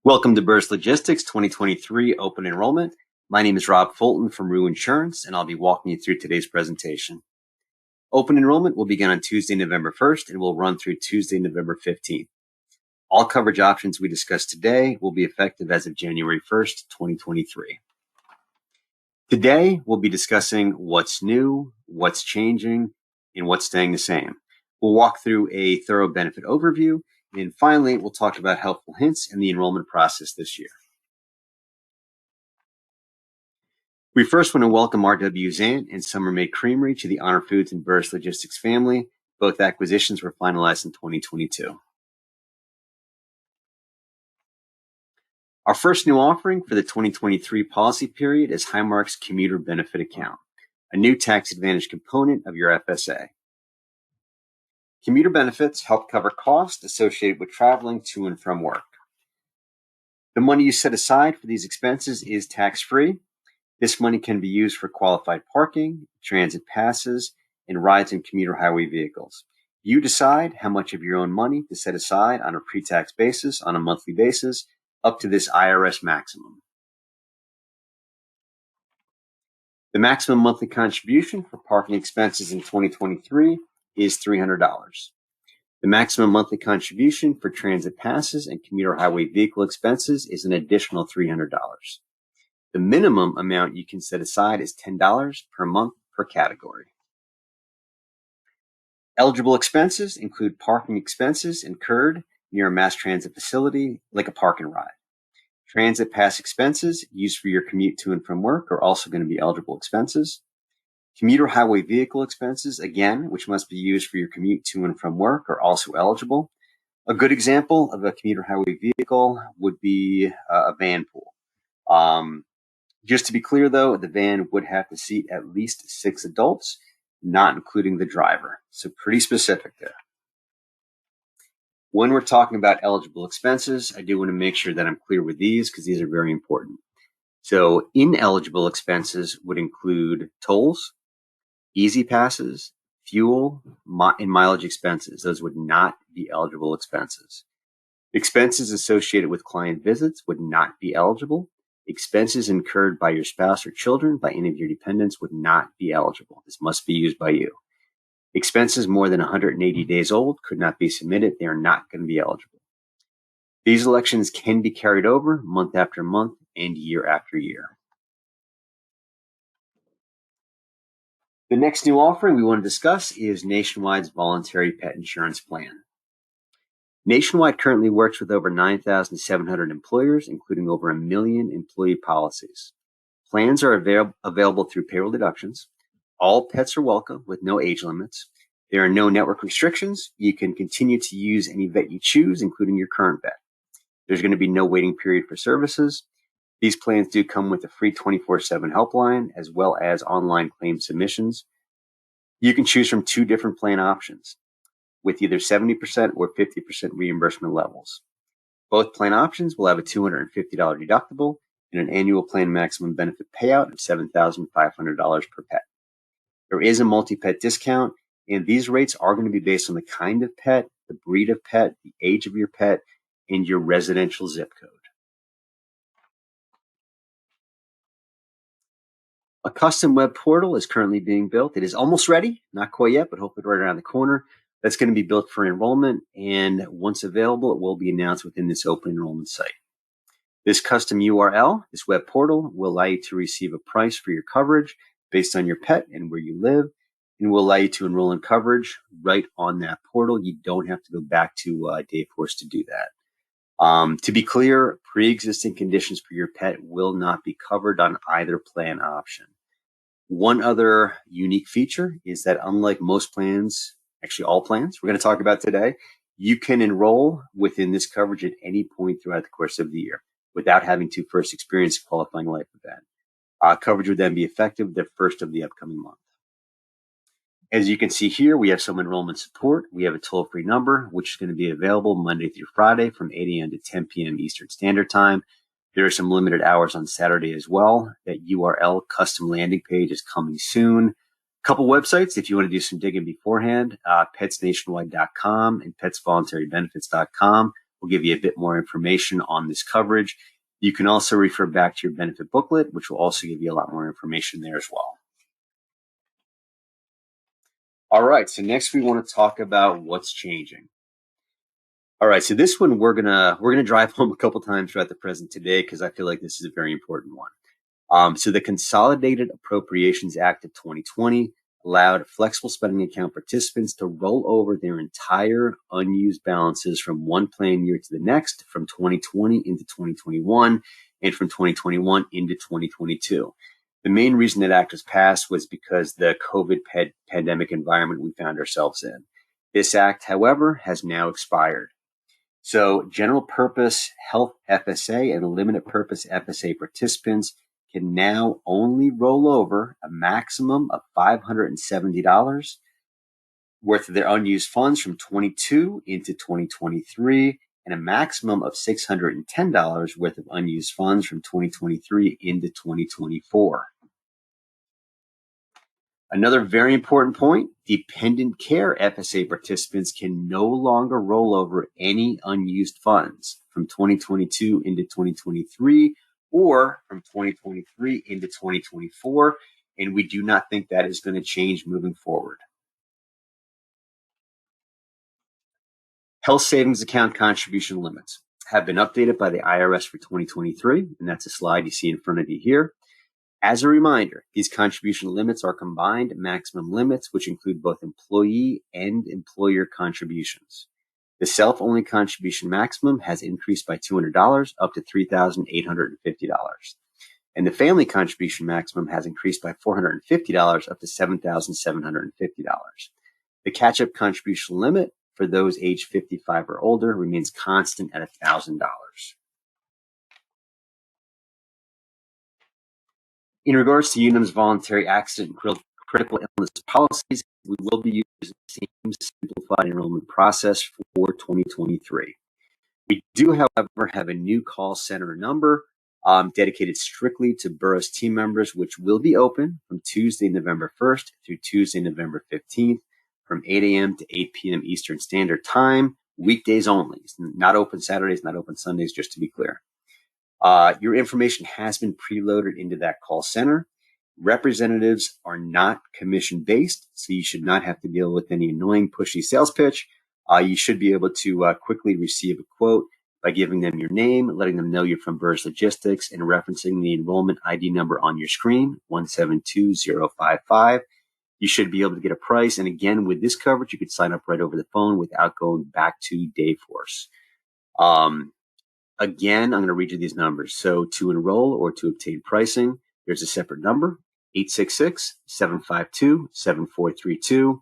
Welcome to Burris Logistics 2023 Open Enrollment. My name is Rob Fulton from Rue Insurance, and I'll be walking you through today's presentation. Open enrollment will begin on Tuesday, November 1st, and will run through Tuesday, November 15th. All coverage options we discuss today will be effective as of January 1st, 2023. Today, we'll be discussing what's new, what's changing, and what's staying the same. We'll walk through a thorough benefit overview, and finally, we'll talk about helpful hints in the enrollment process this year. We first want to welcome R.W. Zant and Summer Made Creamery to the Honor Foods and Burris Logistics family. Both acquisitions were finalized in 2022. Our first new offering for the 2023 policy period is Highmark's Commuter Benefit Account, a new tax advantage component of your FSA. Commuter benefits help cover costs associated with traveling to and from work. The money you set aside for these expenses is tax-free. This money can be used for qualified parking, transit passes, and rides in commuter highway vehicles. You decide how much of your own money to set aside on a pre-tax basis on a monthly basis up to this IRS maximum. The maximum monthly contribution for parking expenses in 2023 is $300. The maximum monthly contribution for transit passes and commuter highway vehicle expenses is an additional $300. The minimum amount you can set aside is $10 per month per category. Eligible expenses include parking expenses incurred near a mass transit facility like a park and ride. Transit pass expenses used for your commute to and from work are also going to be eligible expenses. Commuter highway vehicle expenses, again, which must be used for your commute to and from work, are also eligible. A good example of a commuter highway vehicle would be a van pool. Just to be clear, though, the van would have to seat at least 6 adults, not including the driver. So pretty specific there. When we're talking about eligible expenses, I do want to make sure that I'm clear with these because these are very important. So ineligible expenses would include tolls, easy passes, fuel, and mileage expenses. Those would not be eligible expenses. Expenses associated with client visits would not be eligible. Expenses incurred by your spouse or children by any of your dependents would not be eligible. This must be used by you. Expenses more than 180 days old could not be submitted. They are not going to be eligible. These elections can be carried over month after month and year after year. The next new offering we want to discuss is Nationwide's voluntary pet insurance plan. Nationwide currently works with over 9,700 employers, including over 1 million employee policies. Plans are available through payroll deductions. All pets are welcome with no age limits. There are no network restrictions. You can continue to use any vet you choose, including your current vet. There's going to be no waiting period for services. These plans do come with a free 24/7 helpline as well as online claim submissions. You can choose from 2 different plan options with either 70% or 50% reimbursement levels. Both plan options will have a $250 deductible and an annual plan maximum benefit payout of $7,500 per pet. There is a multi-pet discount, and these rates are going to be based on the kind of pet, the breed of pet, the age of your pet, and your residential zip code. A custom web portal is currently being built. It is almost ready, not quite yet, but hopefully right around the corner. That's going to be built for enrollment, and once available, it will be announced within this open enrollment site. This custom URL, this web portal, will allow you to receive a price for your coverage based on your pet and where you live, and will allow you to enroll in coverage right on that portal. You don't have to go back to Dayforce to do that. To be clear, pre-existing conditions for your pet will not be covered on either plan option. One other unique feature is that unlike most plans, actually all plans we're going to talk about today, you can enroll within this coverage at any point throughout the course of the year without having to first experience a qualifying life event. Coverage would then be effective the first of the upcoming month. As you can see here, we have some enrollment support. We have a toll-free number, which is going to be available Monday through Friday from 8 a.m. to 10 p.m. Eastern Standard Time. There are some limited hours on Saturday as well. That URL custom landing page is coming soon. A couple websites if you want to do some digging beforehand, petsnationwide.com and petsvoluntarybenefits.com will give you a bit more information on this coverage. You can also refer back to your benefit booklet, which will also give you a lot more information there as well. All right, so next we want to talk about what's changing. All right, so this one we're gonna drive home a couple times throughout the present today because I feel like this is a very important one. So the Consolidated Appropriations Act of 2020 allowed flexible spending account participants to roll over their entire unused balances from one plan year to the next, from 2020 into 2021, and from 2021 into 2022. The main reason that act was passed was because the COVID pandemic environment we found ourselves in. This act, however, has now expired. So general purpose health FSA and limited purpose FSA participants can now only roll over a maximum of $570 worth of their unused funds from 22 into 2023 and a maximum of $610 worth of unused funds from 2023 into 2024. Another very important point, dependent care FSA participants can no longer roll over any unused funds from 2022 into 2023 or from 2023 into 2024, and we do not think that is going to change moving forward. Health savings account contribution limits have been updated by the IRS for 2023, and that's a slide you see in front of you here. As a reminder, these contribution limits are combined maximum limits, which include both employee and employer contributions. The self-only contribution maximum has increased by $200 up to $3,850. And the family contribution maximum has increased by $450 up to $7,750. The catch-up contribution limit for those age 55 or older remains constant at $1,000. In regards to Unum's voluntary accident and critical illness policies, we will be using the same simplified enrollment process for 2023. We do, however, have a new call center number dedicated strictly to Burris team members, which will be open from Tuesday, November 1st through Tuesday, November 15th, from 8 a.m. to 8 p.m. Eastern Standard Time, weekdays only. It's not open Saturdays, not open Sundays, just to be clear. Your information has been preloaded into that call center. Representatives are not commission-based, so you should not have to deal with any annoying, pushy sales pitch. You should be able to quickly receive a quote by giving them your name, letting them know you're from Burris Logistics, and referencing the enrollment ID number on your screen, 172055. You should be able to get a price. And again, with this coverage, you could sign up right over the phone without going back to Dayforce. Again, I'm going to read you these numbers. So to enroll or to obtain pricing, there's a separate number, 866-752-7432.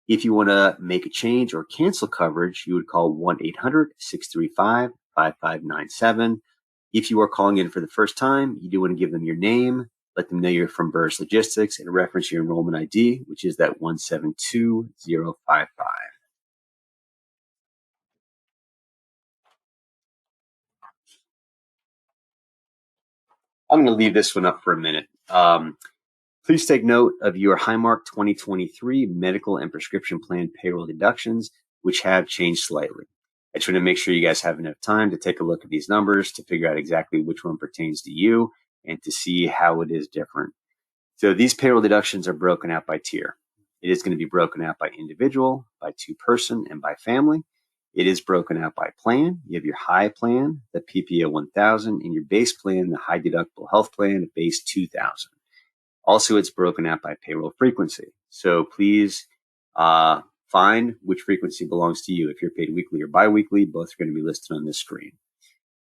If you want to make a change or cancel coverage, you would call 1-800-635-5597. If you are calling in for the first time, you do want to give them your name, let them know you're from Burris Logistics, and reference your enrollment ID, which is that 172055. I'm going to leave this one up for a minute. Please take note of your Highmark 2023 medical and prescription plan payroll deductions, which have changed slightly. I just want to make sure you guys have enough time to take a look at these numbers to figure out exactly which one pertains to you and to see how it is different. So these payroll deductions are broken out by tier. It is going to be broken out by individual, by two-person, and by family. It is broken out by plan. You have your high plan, the PPO 1000, and your base plan, the high deductible health plan, the base 2000. Also, it's broken out by payroll frequency. So please find which frequency belongs to you. If you're paid weekly or biweekly, both are going to be listed on this screen.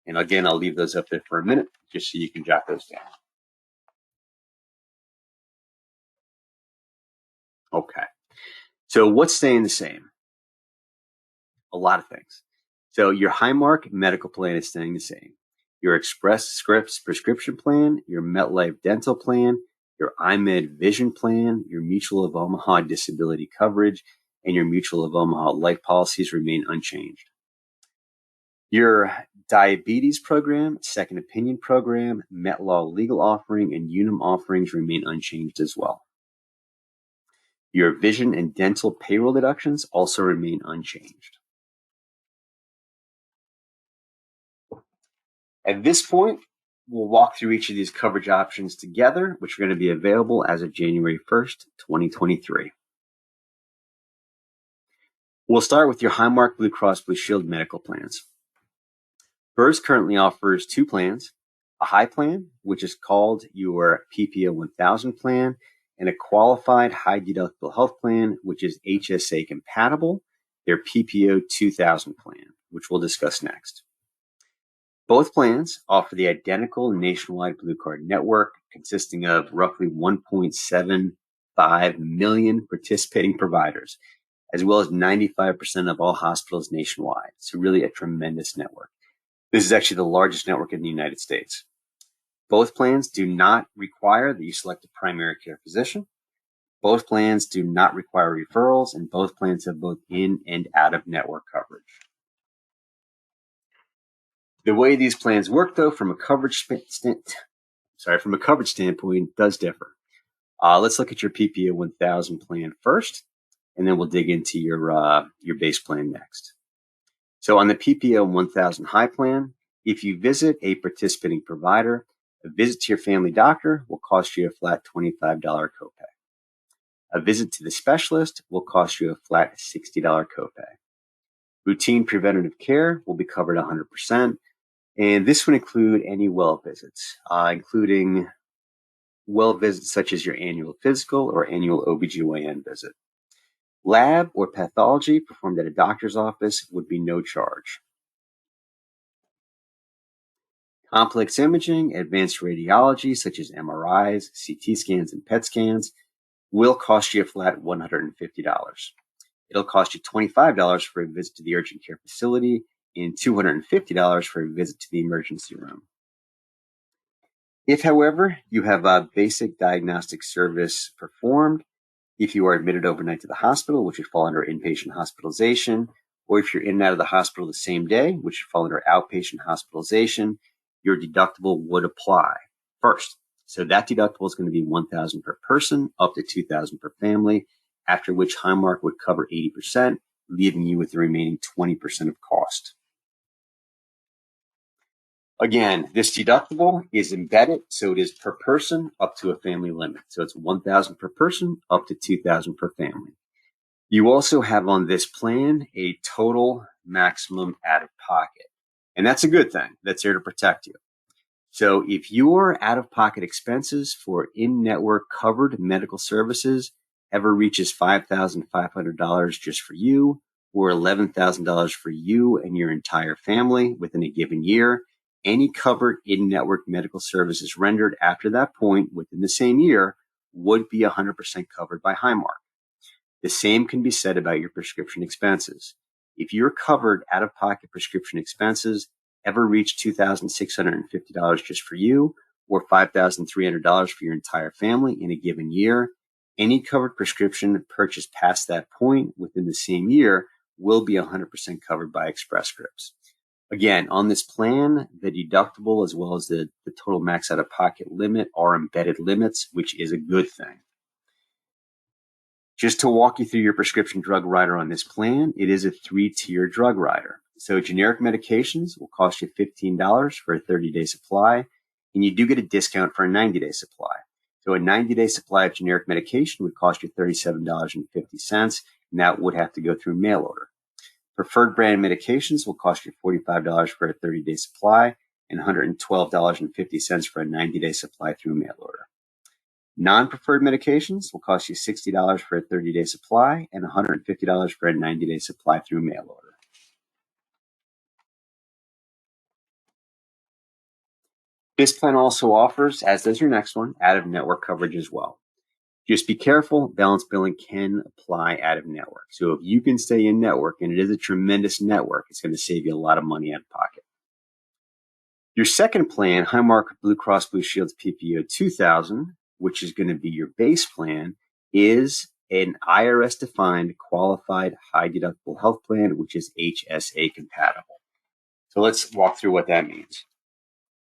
And again, I'll leave those up there for a minute just so you can jot those down. Okay. So what's staying the same? A lot of things. So your Highmark medical plan is staying the same. Your Express Scripts prescription plan, your MetLife dental plan, your iMed vision plan, your Mutual of Omaha disability coverage, and your Mutual of Omaha life policies remain unchanged. Your diabetes program, second opinion program, MetLaw legal offering, and Unum offerings remain unchanged as well. Your vision and dental payroll deductions also remain unchanged. At this point, we'll walk through each of these coverage options together, which are going to be available as of January 1st, 2023. We'll start with your Highmark Blue Cross Blue Shield medical plans. Burris currently offers two plans, a high plan, which is called your PPO 1000 plan, and a qualified high deductible health plan, which is HSA compatible, their PPO 2000 plan, which we'll discuss next. Both plans offer the identical nationwide Blue Card network consisting of roughly 1.75 million participating providers, as well as 95% of all hospitals nationwide. So really a tremendous network. This is actually the largest network in the United States. Both plans do not require that you select a primary care physician. Both plans do not require referrals, and both plans have both in and out of network coverage. The way these plans work, though, from a coverage standpoint, does differ. Let's look at your PPO 1000 plan first, and then we'll dig into your base plan next. So on the PPO 1000 high plan, if you visit a participating provider, a visit to your family doctor will cost you a flat $25 copay. A visit to the specialist will cost you a flat $60 copay. Routine preventative care will be covered 100%, and this would include any well visits, including well visits such as your annual physical or annual OBGYN visit. Lab or pathology performed at a doctor's office would be no charge. Complex imaging, advanced radiology such as MRIs, CT scans, and PET scans will cost you a flat $150. It'll cost you $25 for a visit to the urgent care facility and $250 for a visit to the emergency room. If, however, you have a basic diagnostic service performed, if you are admitted overnight to the hospital, which would fall under inpatient hospitalization, or if you're in and out of the hospital the same day, which would fall under outpatient hospitalization, your deductible would apply first. So that deductible is going to be $1,000 per person, up to $2,000 per family, after which Highmark would cover 80%, leaving you with the remaining 20% of cost. Again, this deductible is embedded, so it is per person up to a family limit. So it's $1,000 per person, up to $2,000 per family. You also have on this plan a total maximum out of pocket. And that's a good thing. That's there to protect you. So if your out-of-pocket expenses for in-network covered medical services ever reaches $5,500 just for you, or $11,000 for you and your entire family within a given year, any covered in-network medical services rendered after that point within the same year would be 100% covered by Highmark. The same can be said about your prescription expenses. If your covered out-of-pocket prescription expenses ever reach $2,650 just for you, or $5,300 for your entire family in a given year, any covered prescription purchased past that point within the same year will be 100% covered by Express Scripts. Again, on this plan, the deductible as well as the total max out-of-pocket limit are embedded limits, which is a good thing. Just to walk you through your prescription drug rider on this plan, it is a 3-tier drug rider. So generic medications will cost you $15 for a 30-day supply, and you do get a discount for a 90-day supply. So a 90-day supply of generic medication would cost you $37.50, and that would have to go through mail order. Preferred brand medications will cost you $45 for a 30-day supply and $112.50 for a 90-day supply through mail order. Non-preferred medications will cost you $60 for a 30-day supply and $150 for a 90-day supply through mail order. This plan also offers, as does your next one, out-of-network coverage as well. Just be careful, balance billing can apply out-of-network. So if you can stay in-network, and it is a tremendous network, it's going to save you a lot of money out of pocket. Your second plan, Highmark Blue Cross Blue Shield's PPO 2000, which is going to be your base plan, is an IRS-defined qualified high-deductible health plan, which is HSA compatible. So let's walk through what that means.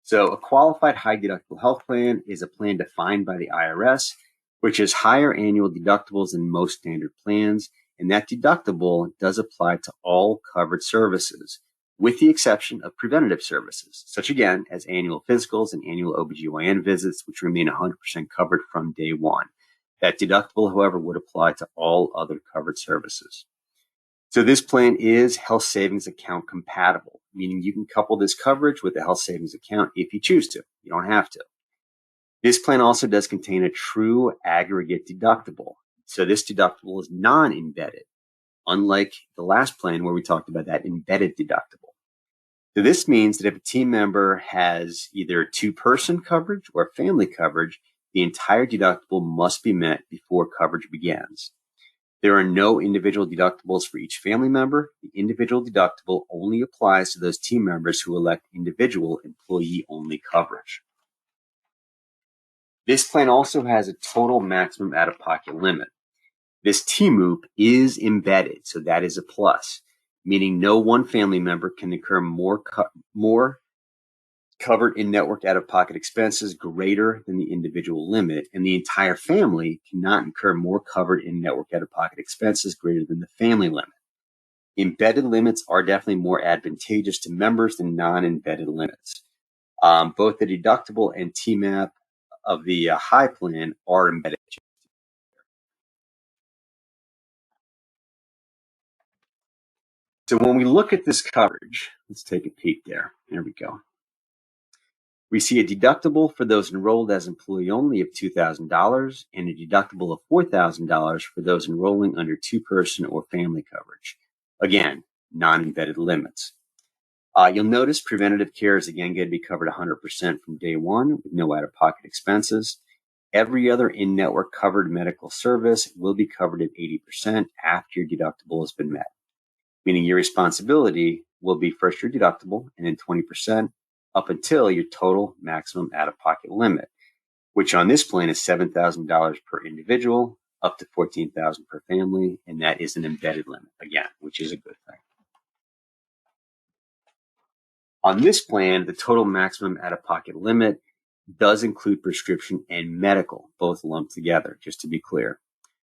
So a qualified high-deductible health plan is a plan defined by the IRS, which has higher annual deductibles than most standard plans, and that deductible does apply to all covered services. with the exception of preventative services, such again as annual physicals and annual OBGYN visits, which remain 100% covered from day one. That deductible, however, would apply to all other covered services. So this plan is health savings account compatible, meaning you can couple this coverage with a health savings account if you choose to. You don't have to. This plan also does contain a true aggregate deductible. So this deductible is non-embedded, unlike the last plan where we talked about that embedded deductible. So this means that if a team member has either two-person coverage or family coverage, the entire deductible must be met before coverage begins. There are no individual deductibles for each family member. The individual deductible only applies to those team members who elect individual employee-only coverage. This plan also has a total maximum out-of-pocket limit. This TMOOP is embedded, so that is a plus, meaning no one family member can incur more covered in-network out-of-pocket expenses greater than the individual limit, and the entire family cannot incur more covered in-network out-of-pocket expenses greater than the family limit. Embedded limits are definitely more advantageous to members than non-embedded limits. Both the deductible and TMAP of the high plan are embedded. So when we look at this coverage, let's take a peek there. There we go. We see a deductible for those enrolled as employee only of $2,000 and a deductible of $4,000 for those enrolling under two-person or family coverage. Again, non-embedded limits. You'll notice preventative care is again going to be covered 100% from day one with no out-of-pocket expenses. Every other in-network covered medical service will be covered at 80% after your deductible has been met, meaning your responsibility will be first your deductible and then 20% up until your total maximum out-of-pocket limit, which on this plan is $7,000 per individual, up to $14,000 per family, and that is an embedded limit, again, which is a good thing. On this plan, the total maximum out-of-pocket limit does include prescription and medical, both lumped together, just to be clear.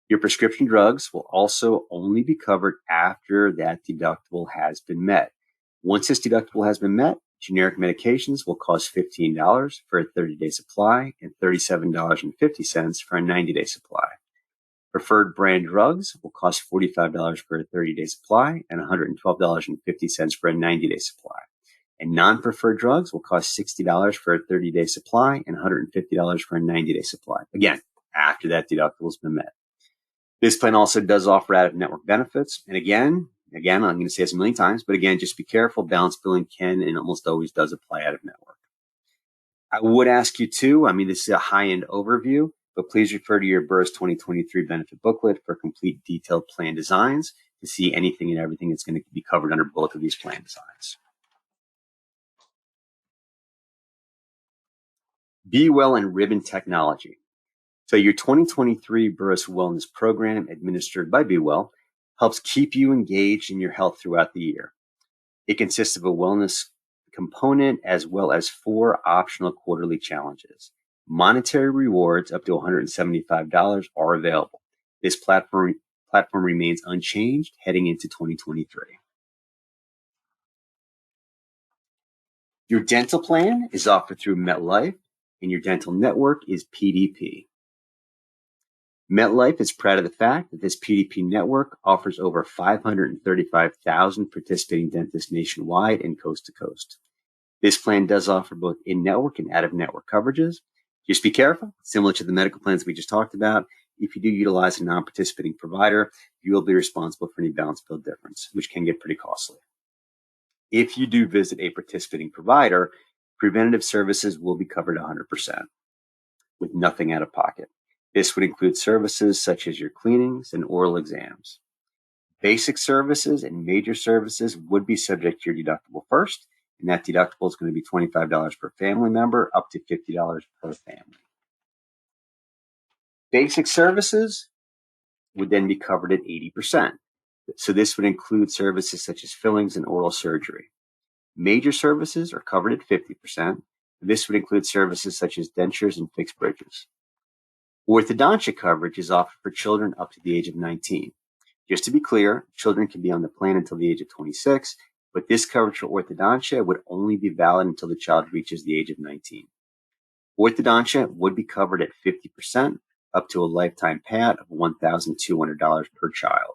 Your prescription drugs will also only be covered after that deductible has been met. Once this deductible has been met, generic medications will cost $15 for a 30-day supply and $37.50 for a 90-day supply. Preferred brand drugs will cost $45 for a 30-day supply and $112.50 for a 90-day supply. And non-preferred drugs will cost $60 for a 30-day supply and $150 for a 90-day supply. Again, after that deductible has been met. This plan also does offer out-of-network benefits. And again, I'm going to say this a million times, but again, just be careful. Balance billing can and almost always does apply out-of-network. I would ask you too, this is a high-end overview, but please refer to your Burris 2023 benefit booklet for complete detailed plan designs to see anything and everything that's going to be covered under both of these plan designs. Be Well and Ribbon Technology. So your 2023 Burris Wellness Program, administered by Be Well, helps keep you engaged in your health throughout the year. It consists of a wellness component as well as 4 optional quarterly challenges. Monetary rewards up to $175 are available. This platform remains unchanged heading into 2023. Your dental plan is offered through MetLife, and your dental network is PDP. MetLife is proud of the fact that this PDP network offers over 535,000 participating dentists nationwide and coast to coast. This plan does offer both in-network and out-of-network coverages. Just be careful. Similar to the medical plans we just talked about, if you do utilize a non-participating provider, you will be responsible for any balance bill difference, which can get pretty costly. If you do visit a participating provider, preventative services will be covered 100% with nothing out of pocket. This would include services such as your cleanings and oral exams. Basic services and major services would be subject to your deductible first, and that deductible is going to be $25 per family member, up to $50 per family. Basic services would then be covered at 80%. So this would include services such as fillings and oral surgery. Major services are covered at 50%. This would include services such as dentures and fixed bridges. Orthodontia coverage is offered for children up to the age of 19. Just to be clear, children can be on the plan until the age of 26, but this coverage for orthodontia would only be valid until the child reaches the age of 19. Orthodontia would be covered at 50% up to a lifetime pad of $1,200 per child.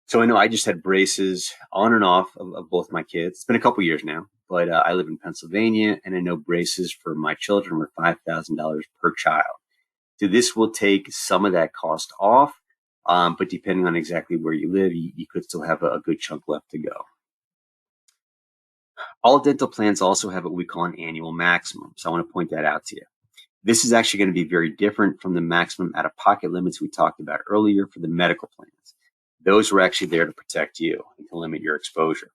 So I know I just had braces on and off of both my kids. It's been a couple years now, but I live in Pennsylvania, and I know braces for my children were $5,000 per child. So this will take some of that cost off, but depending on exactly where you live, you could still have a good chunk left to go. All dental plans also have what we call an annual maximum, so I want to point that out to you. This is actually going to be very different from the maximum out-of-pocket limits we talked about earlier for the medical plans. Those were actually there to protect you and to limit your exposure.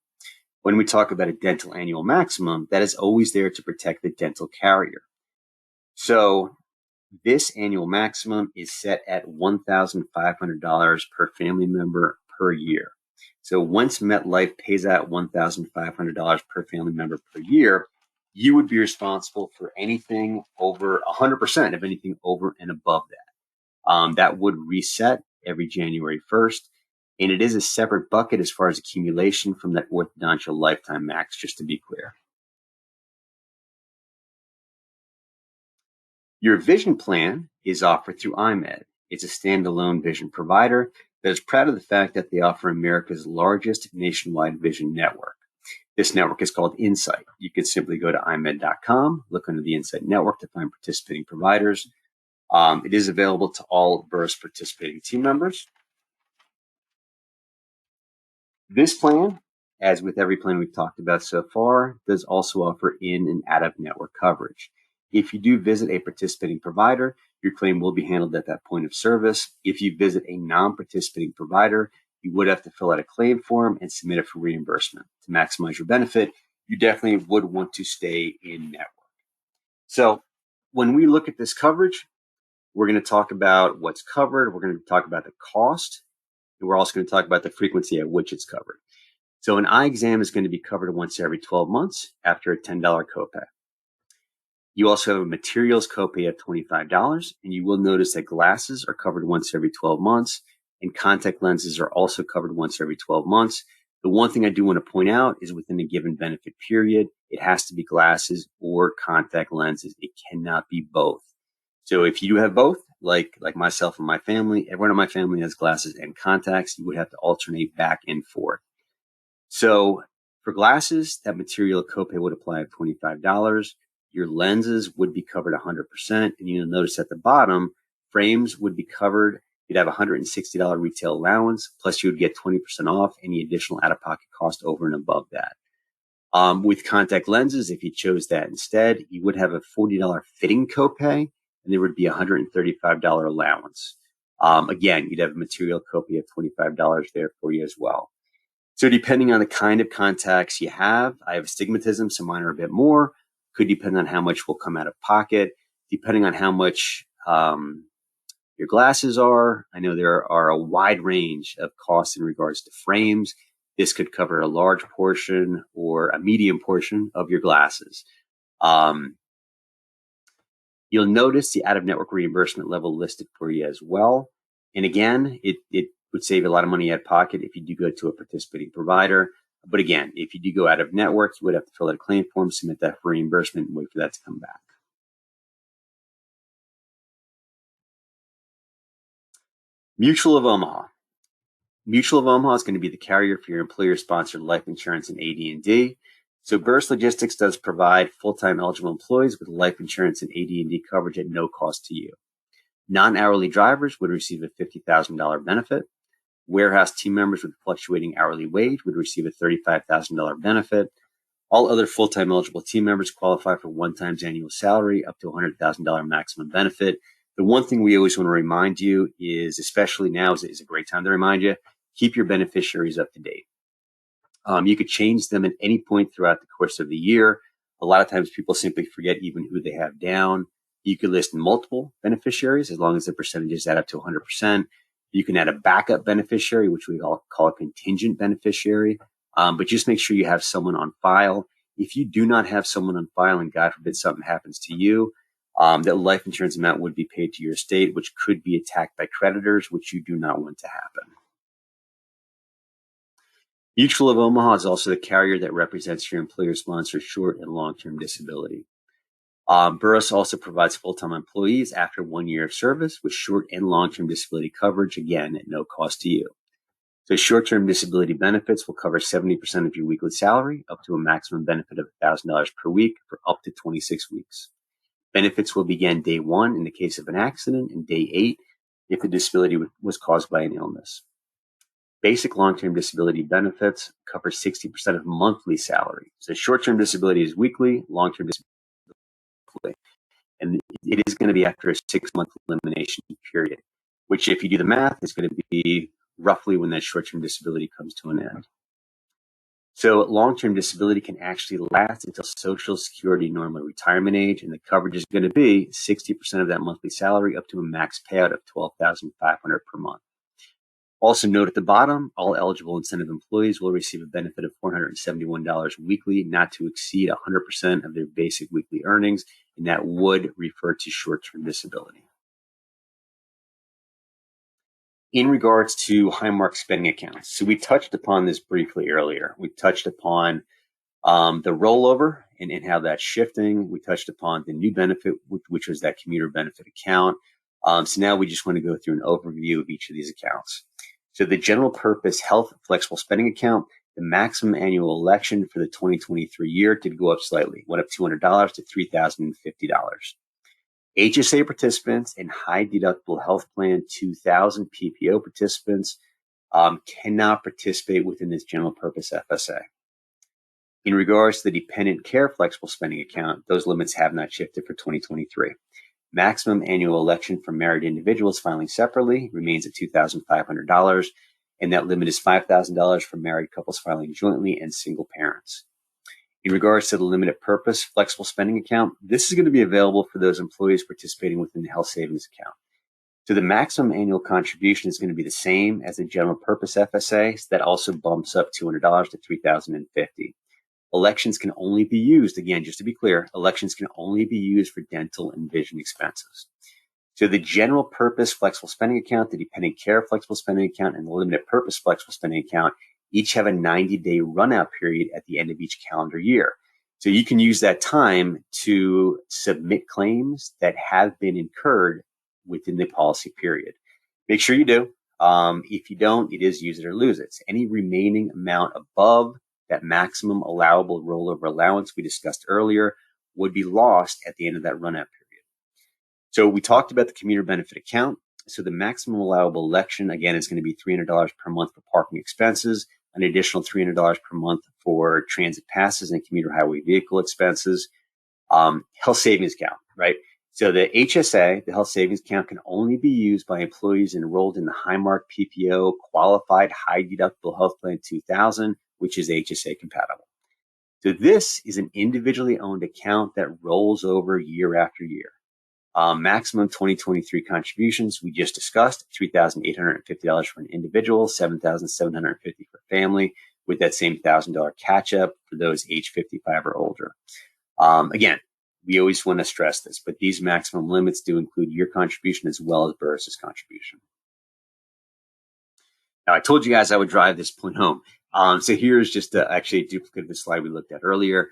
When we talk about a dental annual maximum, that is always there to protect the dental carrier. So this annual maximum is set at $1,500 per family member per year. So once MetLife pays out $1,500 per family member per year, you would be responsible for anything over 100% of anything over and above that. That would reset every January 1st. And it is a separate bucket as far as accumulation from that orthodontia lifetime max, just to be clear. Your vision plan is offered through iMed. It's a standalone vision provider that is proud of the fact that they offer America's largest nationwide vision network. This network is called Insight. You can simply go to imed.com, look under the Insight network to find participating providers. It is available to all Burris participating team members. This plan, as with every plan we've talked about so far, does also offer in and out of network coverage. If you do visit a participating provider, your claim will be handled at that point of service. If you visit a non-participating provider, you would have to fill out a claim form and submit it for reimbursement. To maximize your benefit, you definitely would want to stay in network. So when we look at this coverage, we're going to talk about what's covered. We're going to talk about the cost. And we're also going to talk about the frequency at which it's covered. So an eye exam is going to be covered once every 12 months after a $10 copay. You also have a materials copay at $25, and you will notice that glasses are covered once every 12 months, and contact lenses are also covered once every 12 months. The one thing I do want to point out is within a given benefit period, it has to be glasses or contact lenses. It cannot be both. So if you have both, like myself and my family, everyone in my family has glasses and contacts, you would have to alternate back and forth. So for glasses, that material copay would apply at $25. Your lenses would be covered 100%. And you'll notice at the bottom, frames would be covered. You'd have a $160 retail allowance, plus you would get 20% off any additional out-of-pocket cost over and above that. With contact lenses, if you chose that instead, you would have a $40 fitting copay, and there would be a $135 allowance. Again, you'd have a material copay of $25 there for you as well. So depending on the kind of contacts you have, I have astigmatism, so mine are a bit more. Could depend on how much will come out of pocket. Depending on how much your glasses are, I know there are a wide range of costs in regards to frames. This could cover a large portion or a medium portion of your glasses. You'll notice the out-of-network reimbursement level listed for you as well. And again, it would save you a lot of money out of pocket if you do go to a participating provider. But again, if you do go out of network, you would have to fill out a claim form, submit that for reimbursement, and wait for that to come back. Mutual of Omaha. Mutual of Omaha is going to be the carrier for your employer-sponsored life insurance and AD&D. So Burris Logistics does provide full-time eligible employees with life insurance and AD&D coverage at no cost to you. Non-hourly drivers would receive a $50,000 benefit. Warehouse team members with fluctuating hourly wage would receive a $35,000 benefit. All other full-time eligible team members qualify for 1 times annual salary up to a $100,000 maximum benefit. The one thing we always want to remind you is, especially now is a great time to remind you, keep your beneficiaries up to date. You could change them at any point throughout the course of the year. A lot of times people simply forget even who they have down. You could list multiple beneficiaries as long as the percentages add up to 100%. You can add a backup beneficiary, which we call a contingent beneficiary. But just make sure you have someone on file. If you do not have someone on file and God forbid something happens to you, that life insurance amount would be paid to your estate, which could be attacked by creditors, which you do not want to happen. Mutual of Omaha is also the carrier that represents your employer-sponsored short and long-term disability. Burris also provides full-time employees after 1 year of service with short and long-term disability coverage, again, at no cost to you. So short-term disability benefits will cover 70% of your weekly salary, up to a maximum benefit of $1,000 per week for up to 26 weeks. Benefits will begin day 1 in the case of an accident and day 8 if the disability was caused by an illness. Basic long-term disability benefits cover 60% of monthly salary. So short-term disability is weekly, long-term disability is monthly. And it is going to be after a 6-month elimination period, which if you do the math, is going to be roughly when that short-term disability comes to an end. So long-term disability can actually last until Social Security normal retirement age, and the coverage is going to be 60% of that monthly salary up to a max payout of $12,500 per month. Also note at the bottom, all eligible incentive employees will receive a benefit of $471 weekly, not to exceed 100% of their basic weekly earnings, and that would refer to short-term disability. In regards to high-mark spending accounts, so we touched upon this briefly earlier. We touched upon the rollover and how that's shifting. We touched upon the new benefit, which was that commuter benefit account. So now we just want to go through an overview of each of these accounts. So the general purpose health flexible spending account, the maximum annual election for the 2023 year did go up slightly, went up $200 to $3,050. HSA participants and high deductible health plan 2000 PPO participants cannot participate within this general purpose FSA. In regards to the dependent care flexible spending account, those limits have not shifted for 2023. Maximum annual election for married individuals filing separately remains at $2,500, and that limit is $5,000 for married couples filing jointly and single parents. In regards to the limited purpose flexible spending account, this is going to be available for those employees participating within the health savings account. So the maximum annual contribution is going to be the same as the general purpose FSA, so that also bumps up $200 to $3,050. Elections can only be used, again, just to be clear, elections can only be used for dental and vision expenses. So the general purpose flexible spending account, the dependent care flexible spending account, and the limited purpose flexible spending account each have a 90-day run-out period at the end of each calendar year. So you can use that time to submit claims that have been incurred within the policy period. Make sure you do. If you don't, it is use it or lose it. So any remaining amount above that maximum allowable rollover allowance we discussed earlier would be lost at the end of that run-out period. So we talked about the commuter benefit account. So the maximum allowable election, again, is going to be $300 per month for parking expenses, an additional $300 per month for transit passes and commuter highway vehicle expenses. Health savings account, right? So the HSA, the health savings account, can only be used by employees enrolled in the Highmark PPO qualified high deductible health plan 2000, which is HSA compatible. So this is an individually owned account that rolls over year after year. Maximum 2023 contributions we just discussed, $3,850 for an individual, $7,750 for family, with that same $1,000 catch up for those age 55 or older. Again, we always want to stress this, but these maximum limits do include your contribution as well as Burris's contribution. Now, I told you guys I would drive this point home. So here's just actually a duplicate of the slide we looked at earlier,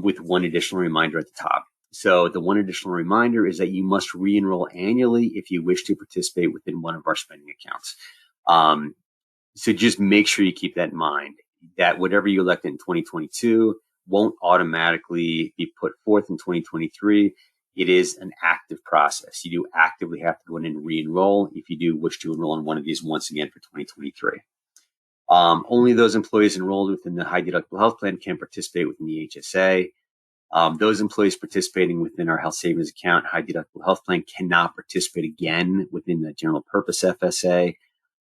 with one additional reminder at the top. So the one additional reminder is that you must re-enroll annually if you wish to participate within one of our spending accounts. So just make sure you keep that in mind, that whatever you elect in 2022 won't automatically be put forth in 2023. It is an active process. You do actively have to go in and re-enroll if you do wish to enroll in one of these once again for 2023. Only those employees enrolled within the high deductible health plan can participate within the HSA. Those employees participating within our health savings account, high deductible health plan, cannot participate again within the general purpose FSA.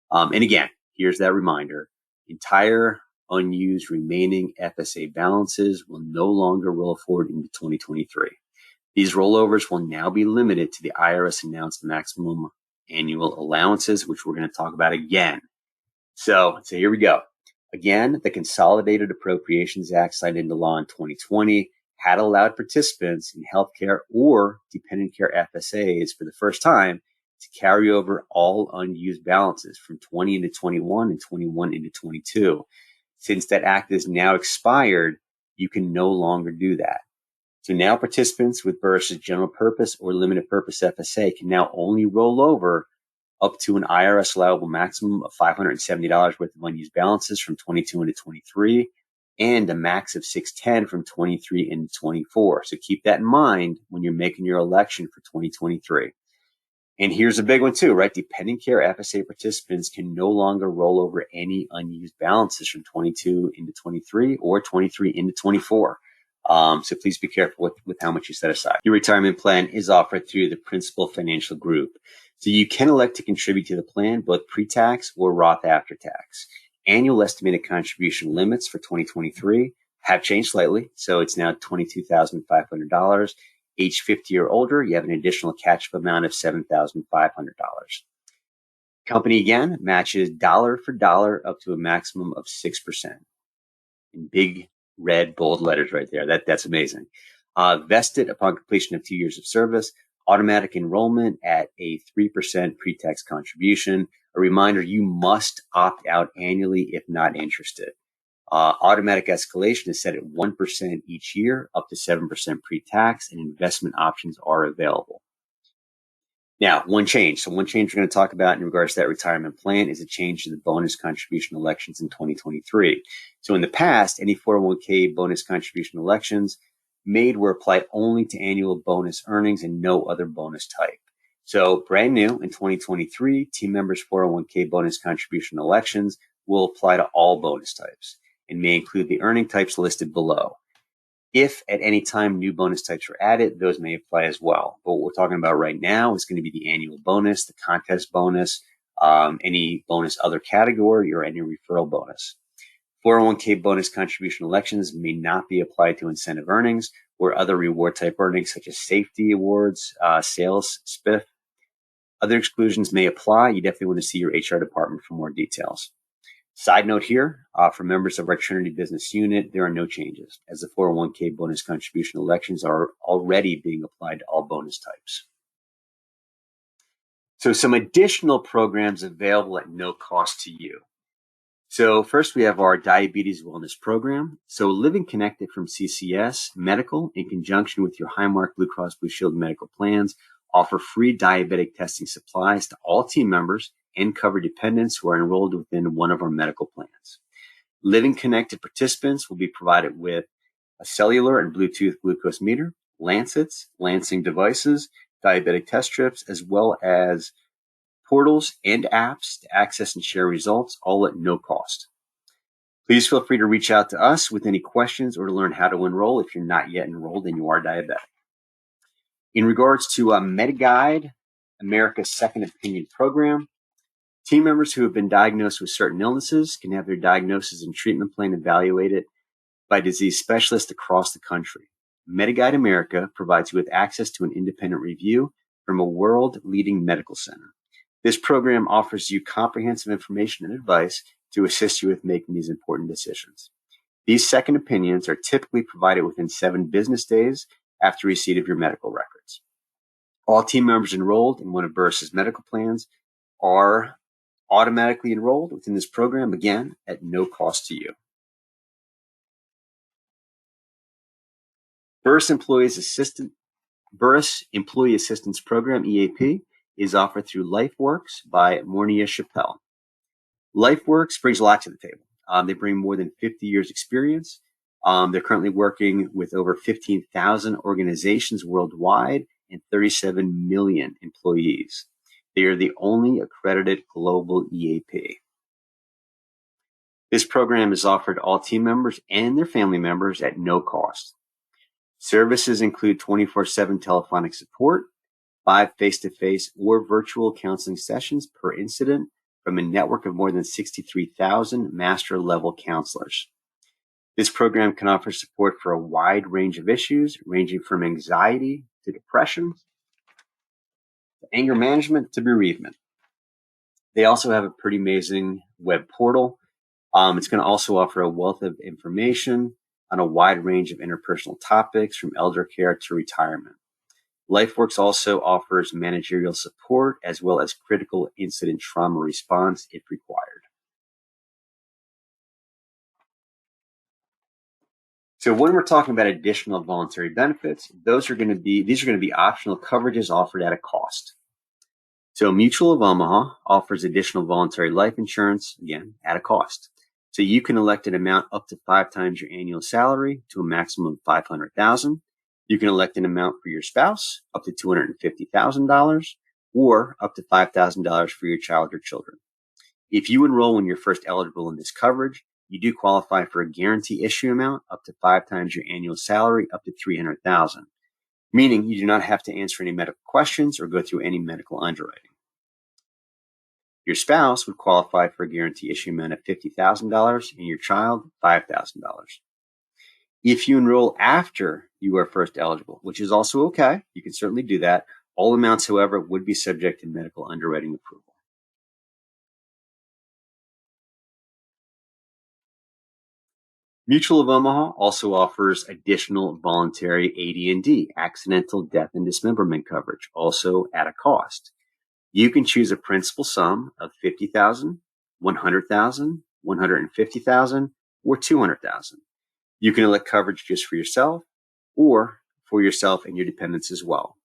And again, here's that reminder. Entire unused remaining FSA balances will no longer roll forward into 2023. These rollovers will now be limited to the IRS announced maximum annual allowances, which we're going to talk about again. So here we go. Again, the Consolidated Appropriations Act signed into law in 2020 had allowed participants in healthcare or dependent care FSAs for the first time to carry over all unused balances from 20 into 21 and 21 into 22. Since that act is now expired, you can no longer do that. So now participants with Burris's general purpose or limited purpose FSA can now only roll over up to an IRS allowable maximum of $570 worth of unused balances from 22 into 23 and a max of $610 from 23 into 24. So keep that in mind when you're making your election for 2023. And here's a big one too, right? Dependent care FSA participants can no longer roll over any unused balances from 22 into 23 or 23 into 24. So please be careful with how much you set aside. Your retirement plan is offered through the Principal Financial Group. So you can elect to contribute to the plan, both pre-tax or Roth after tax. Annual estimated contribution limits for 2023 have changed slightly. So it's now $22,500. Age 50 or older, you have an additional catch-up amount of $7,500. Company, again, matches dollar for dollar up to a maximum of 6%. In big, red, bold letters right there. That's amazing. Vested upon completion of 2 years of service, automatic enrollment at a 3% pre-tax contribution. A reminder, you must opt out annually if not interested. Automatic escalation is set at 1% each year, up to 7% pre-tax, and investment options are available. Now, one change. So one change we're going to talk about in regards to that retirement plan is a change to the bonus contribution elections in 2023. So in the past, any 401k bonus contribution elections made were applied only to annual bonus earnings and no other bonus type. So brand new in 2023, team members' 401k bonus contribution elections will apply to all bonus types and may include the earning types listed below. If at any time new bonus types are added, those may apply as well. But what we're talking about right now is going to be the annual bonus, the contest bonus, any bonus other category, or any referral bonus. 401k bonus contribution elections may not be applied to incentive earnings or other reward type earnings such as safety awards, sales, spiff. Other exclusions may apply. You definitely want to see your HR department for more details. Side note here, for members of our Trinity Business Unit, there are no changes, as the 401k bonus contribution elections are already being applied to all bonus types. So some additional programs available at no cost to you. So first we have our Diabetes Wellness Program. So Living Connected from CCS Medical, in conjunction with your Highmark Blue Cross Blue Shield medical plans, offer free diabetic testing supplies to all team members and cover dependents who are enrolled within one of our medical plans. Living Connected participants will be provided with a cellular and Bluetooth glucose meter, lancets, lancing devices, diabetic test strips, as well as portals and apps to access and share results, all at no cost. Please feel free to reach out to us with any questions or to learn how to enroll if you're not yet enrolled and you are diabetic. In regards to MediGuide, America's Second Opinion Program, team members who have been diagnosed with certain illnesses can have their diagnosis and treatment plan evaluated by disease specialists across the country. MediGuide America provides you with access to an independent review from a world-leading medical center. This program offers you comprehensive information and advice to assist you with making these important decisions. These second opinions are typically provided within 7 business days after receipt of your medical records. All team members enrolled in one of Burris's medical plans are automatically enrolled within this program, again, at no cost to you. Burris Employee Assistance Program, EAP, is offered through LifeWorks by Mornia Chappelle. LifeWorks brings a lot to the table. They bring more than 50 years experience. They're currently working with over 15,000 organizations worldwide and 37 million employees. They are the only accredited global EAP. This program is offered to all team members and their family members at no cost. Services include 24/7 telephonic support, 5 face-to-face or virtual counseling sessions per incident from a network of more than 63,000 master-level counselors. This program can offer support for a wide range of issues, ranging from anxiety to depression, to anger management to bereavement. They also have a pretty amazing web portal. It's going to also offer a wealth of information on a wide range of interpersonal topics, from elder care to retirement. LifeWorks also offers managerial support as well as critical incident trauma response if required. So when we're talking about additional voluntary benefits, these are going to be optional coverages offered at a cost. So Mutual of Omaha offers additional voluntary life insurance, again, at a cost. So you can elect an amount up to 5 times your annual salary to a maximum of $500,000. You can elect an amount for your spouse up to $250,000 or up to $5,000 for your child or children. If you enroll when you're first eligible in this coverage, you do qualify for a guarantee issue amount up to 5 times your annual salary up to $300,000, meaning you do not have to answer any medical questions or go through any medical underwriting. Your spouse would qualify for a guarantee issue amount of $50,000 and your child $5,000. If you enroll after you are first eligible, which is also okay, you can certainly do that. All amounts, however, would be subject to medical underwriting approval. Mutual of Omaha also offers additional voluntary AD&D, accidental death and dismemberment coverage, also at a cost. You can choose a principal sum of $50,000, $100,000, $150,000, or $200,000. You can elect coverage just for yourself or for yourself and your dependents as well.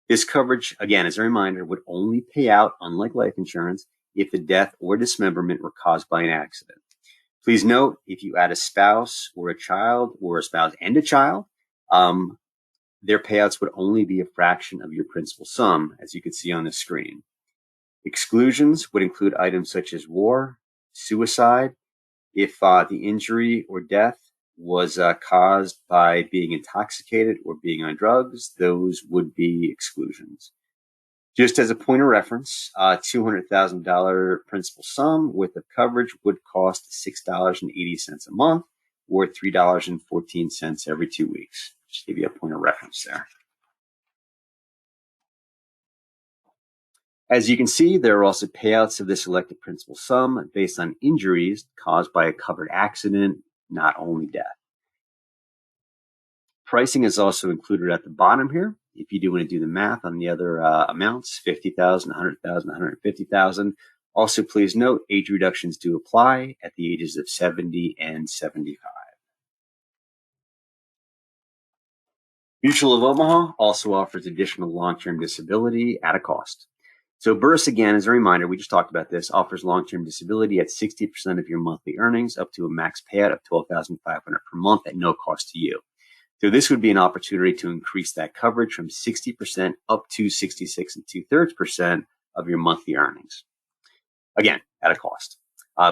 This coverage, again, as a reminder, would only pay out, unlike life insurance, if the death or dismemberment were caused by an accident. Please note, if you add a spouse or a child or a spouse and a child, their payouts would only be a fraction of your principal sum, as you can see on the screen. Exclusions would include items such as war, suicide. If the injury or death was caused by being intoxicated or being on drugs, those would be exclusions. Just as a point of reference, $200,000 principal sum worth of coverage would cost $6.80 a month or $3.14 every 2 weeks. Just give you a point of reference there. As you can see, there are also payouts of this elected principal sum based on injuries caused by a covered accident, not only death. Pricing is also included at the bottom here. If you do want to do the math on the other amounts, $50,000, $100,000, $150,000. Also, please note, age reductions do apply at the ages of 70 and 75. Mutual of Omaha also offers additional long-term disability at a cost. So Burris, again, as a reminder, we just talked about this, offers long-term disability at 60% of your monthly earnings up to a max payout of $12,500 per month at no cost to you. So this would be an opportunity to increase that coverage from 60% up to 66 2/3% of your monthly earnings. Again, at a cost.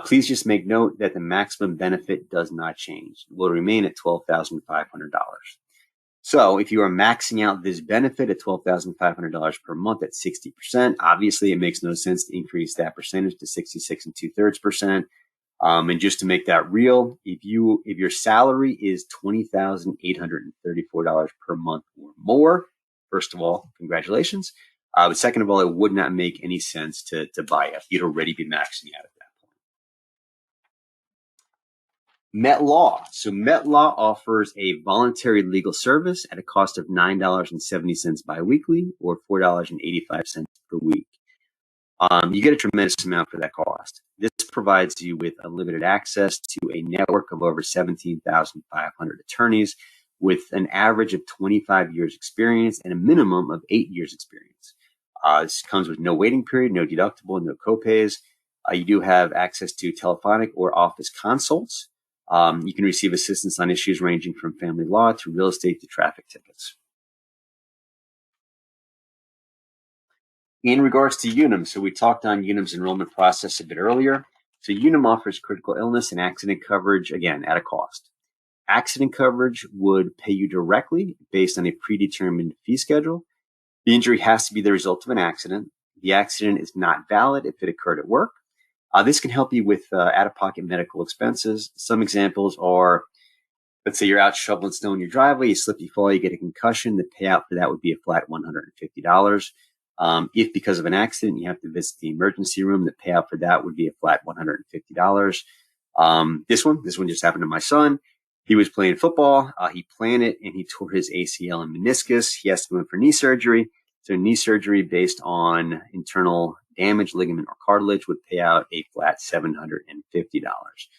Please just make note that the maximum benefit does not change. It will remain at $12,500. So if you are maxing out this benefit at $12,500 per month at 60%, obviously it makes no sense to increase that percentage to 66 2/3%. And just to make that real, if your salary is $20,834 per month or more, first of all, congratulations. But second of all, it would not make any sense to buy it. You'd already be maxing out at that point. MetLaw. So MetLaw offers a voluntary legal service at a cost of $9.70 biweekly or $4.85 per week. You get a tremendous amount for that cost. This provides you with unlimited access to a network of over 17,500 attorneys with an average of 25 years experience and a minimum of 8 years experience. This comes with no waiting period, no deductible, no copays. You do have access to telephonic or office consults. You can receive assistance on issues ranging from family law to real estate to traffic tickets. In regards to Unum, so we talked on Unum's enrollment process a bit earlier. So Unum offers critical illness and accident coverage, again, at a cost. Accident coverage would pay you directly based on a predetermined fee schedule. The injury has to be the result of an accident. The accident is not valid if it occurred at work. This can help you with out-of-pocket medical expenses. Some examples are, let's say you're out shoveling snow in your driveway, you slip, you fall, you get a concussion. The payout for that would be a flat $150. If because of an accident you have to visit the emergency room, the payout for that would be a flat $150. This one just happened to my son. He was playing football. He planted and he tore his ACL and meniscus. He has to go in for knee surgery. So knee surgery based on internal damage, ligament or cartilage would pay out a flat $750.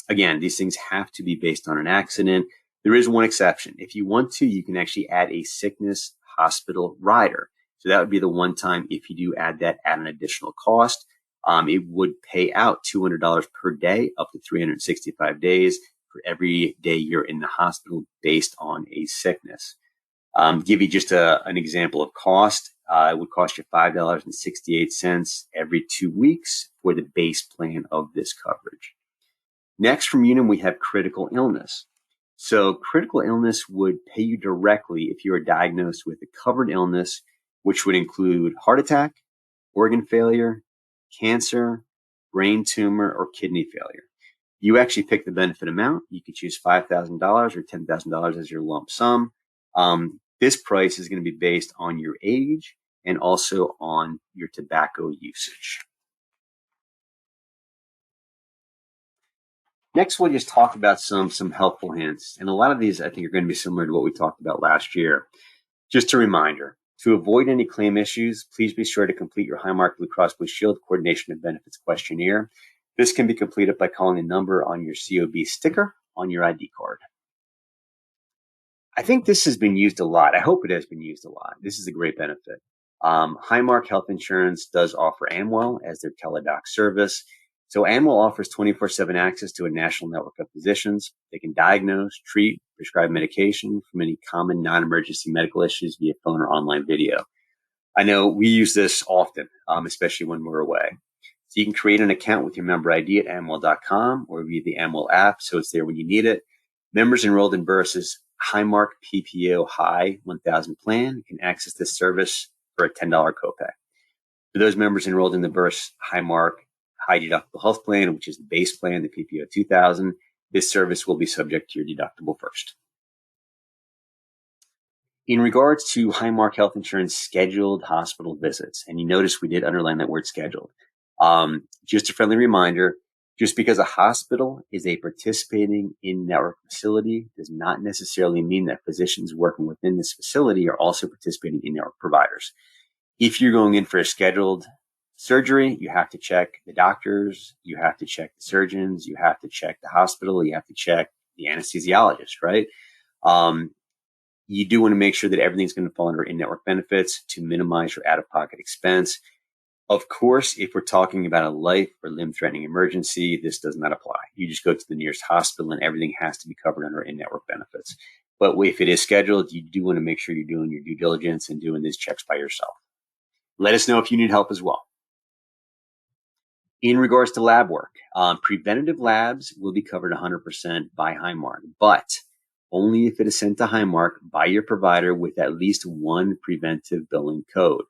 Again, these things have to be based on an accident. There is one exception. If you want to, you can actually add a sickness hospital rider. So that would be the one time if you do add that at an additional cost. It would pay out $200 per day up to 365 days for every day you're in the hospital based on a sickness. Give you just an example of cost. It would cost you $5.68 every 2 weeks for the base plan of this coverage. Next from Unum, we have critical illness. So critical illness would pay you directly if you are diagnosed with a covered illness, which would include heart attack, organ failure, cancer, brain tumor, or kidney failure. You actually pick the benefit amount. You could choose $5,000 or $10,000 as your lump sum. This price is going to be based on your age and also on your tobacco usage. Next, we'll just talk about some helpful hints. And a lot of these, I think, are going to be similar to what we talked about last year. Just a reminder, to avoid any claim issues, please be sure to complete your Highmark Blue Cross Blue Shield Coordination of Benefits questionnaire. This can be completed by calling the number on your COB sticker on your ID card. I think this has been used a lot. I hope it has been used a lot. This is a great benefit. Highmark Health Insurance does offer Amwell as their teledoc service. So Amwell offers 24/7 access to a national network of physicians. They can diagnose, treat, prescribe medication for many common non-emergency medical issues via phone or online video. I know we use this often, especially when we're away. So you can create an account with your member ID at amwell.com or via the Amwell app, so it's there when you need it. Members enrolled in Burris's Highmark PPO High 1000 plan can access this service for a $10 copay. For those members enrolled in the Burris Highmark High Deductible Health Plan, which is the base plan, the PPO 2000, this service will be subject to your deductible first. In regards to Highmark Health Insurance scheduled hospital visits, and you notice we did underline that word scheduled, just a friendly reminder, just because a hospital is a participating in-network facility does not necessarily mean that physicians working within this facility are also participating in-network providers. If you're going in for a scheduled surgery, you have to check the doctors, you have to check the surgeons, you have to check the hospital, you have to check the anesthesiologist, right? You do want to make sure that everything's going to fall under in-network benefits to minimize your out-of-pocket expense. Of course, if we're talking about a life or limb-threatening emergency, this does not apply. You just go to the nearest hospital and everything has to be covered under in-network benefits. But if it is scheduled, you do want to make sure you're doing your due diligence and doing these checks by yourself. Let us know if you need help as well. In regards to lab work, preventative labs will be covered 100% by Highmark, but only if it is sent to Highmark by your provider with at least one preventive billing code.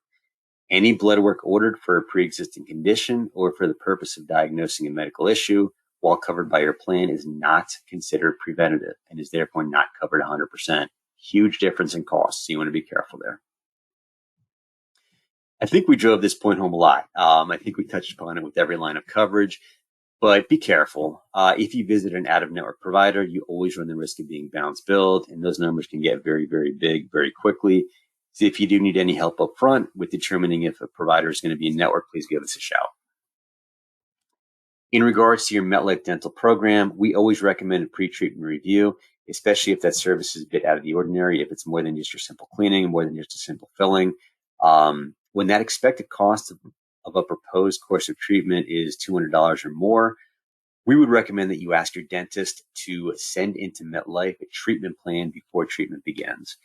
Any blood work ordered for a pre-existing condition or for the purpose of diagnosing a medical issue while covered by your plan is not considered preventative and is therefore not covered 100%. Huge difference in cost, so you want to be careful there. I think we drove this point home a lot. I think we touched upon it with every line of coverage, but be careful. If you visit an out-of-network provider, you always run the risk of being bounce billed, and those numbers can get very, very big very quickly. So if you do need any help up front with determining if a provider is going to be in network, please give us a shout. In regards to your MetLife dental program, we always recommend a pre-treatment review, especially if that service is a bit out of the ordinary, if it's more than just your simple cleaning, more than just a simple filling. When that expected cost of a proposed course of treatment is $200 or more, we would recommend that you ask your dentist to send into MetLife a treatment plan before treatment begins.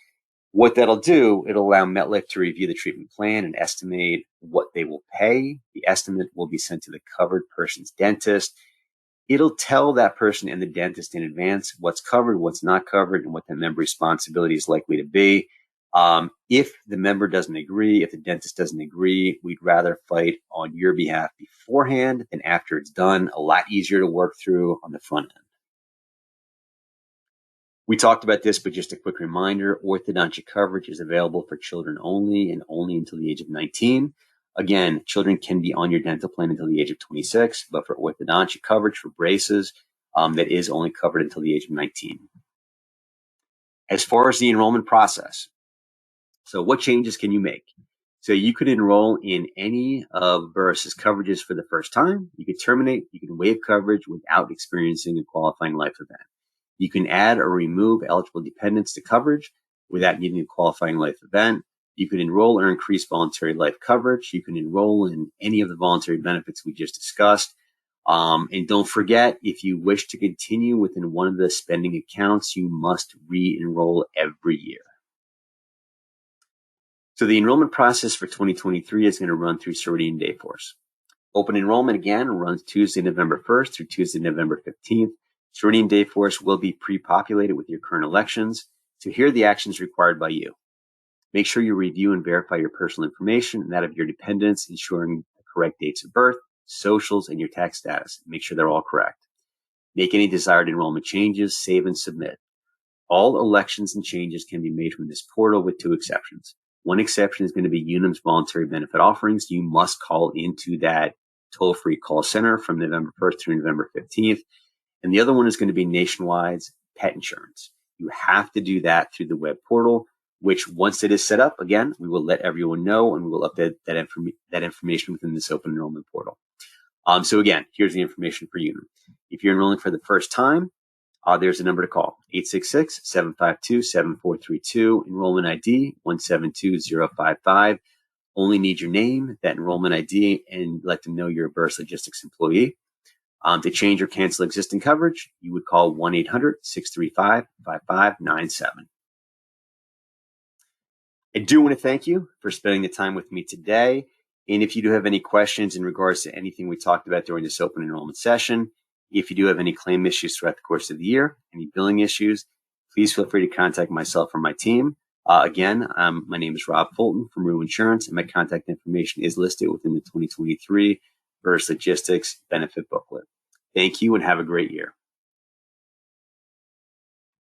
What that'll do, it'll allow MetLife to review the treatment plan and estimate what they will pay. The estimate will be sent to the covered person's dentist. It'll tell that person and the dentist in advance what's covered, what's not covered, and what the member responsibility is likely to be. If the member doesn't agree, if the dentist doesn't agree, we'd rather fight on your behalf beforehand than after it's done. A lot easier to work through on the front end. We talked about this, but just a quick reminder, orthodontic coverage is available for children only and only until the age of 19. Again, children can be on your dental plan until the age of 26, but for orthodontic coverage for braces, that is only covered until the age of 19. As far as the enrollment process, so what changes can you make? So you could enroll in any of Burris's coverages for the first time. You could terminate, you can waive coverage without experiencing a qualifying life event. You can add or remove eligible dependents to coverage without needing a qualifying life event. You can enroll or increase voluntary life coverage. You can enroll in any of the voluntary benefits we just discussed. And don't forget, if you wish to continue within one of the spending accounts, you must re-enroll every year. So the enrollment process for 2023 is going to run through Ceridian Dayforce. Open enrollment again runs Tuesday, November 1st through Tuesday, November 15th. Ceridian Dayforce will be pre-populated with your current elections. So here are the actions required by you. Make sure you review and verify your personal information and that of your dependents, ensuring the correct dates of birth, socials, and your tax status. Make sure they're all correct. Make any desired enrollment changes, save and submit. All elections and changes can be made from this portal with two exceptions. One exception is going to be Unum's voluntary benefit offerings. You must call into that toll-free call center from November 1st through November 15th. And the other one is going to be Nationwide's pet insurance. You have to do that through the web portal, which once it is set up, again, we will let everyone know and we will update that information within this open enrollment portal. So again, here's the information for Unum. If you're enrolling for the first time, there's a number to call, 866-752-7432, enrollment ID 172055. Only need your name, that enrollment ID, and let them know you're a Burris Logistics employee. To change or cancel existing coverage, you would call 1-800-635-5597. I do want to thank you for spending the time with me today. And if you do have any questions in regards to anything we talked about during this open enrollment session, if you do have any claim issues throughout the course of the year, any billing issues, please feel free to contact myself or my team. Again, my name is Rob Fulton from Rue Insurance, and my contact information is listed within the 2023 Burris Logistics Benefit Booklet. Thank you and have a great year.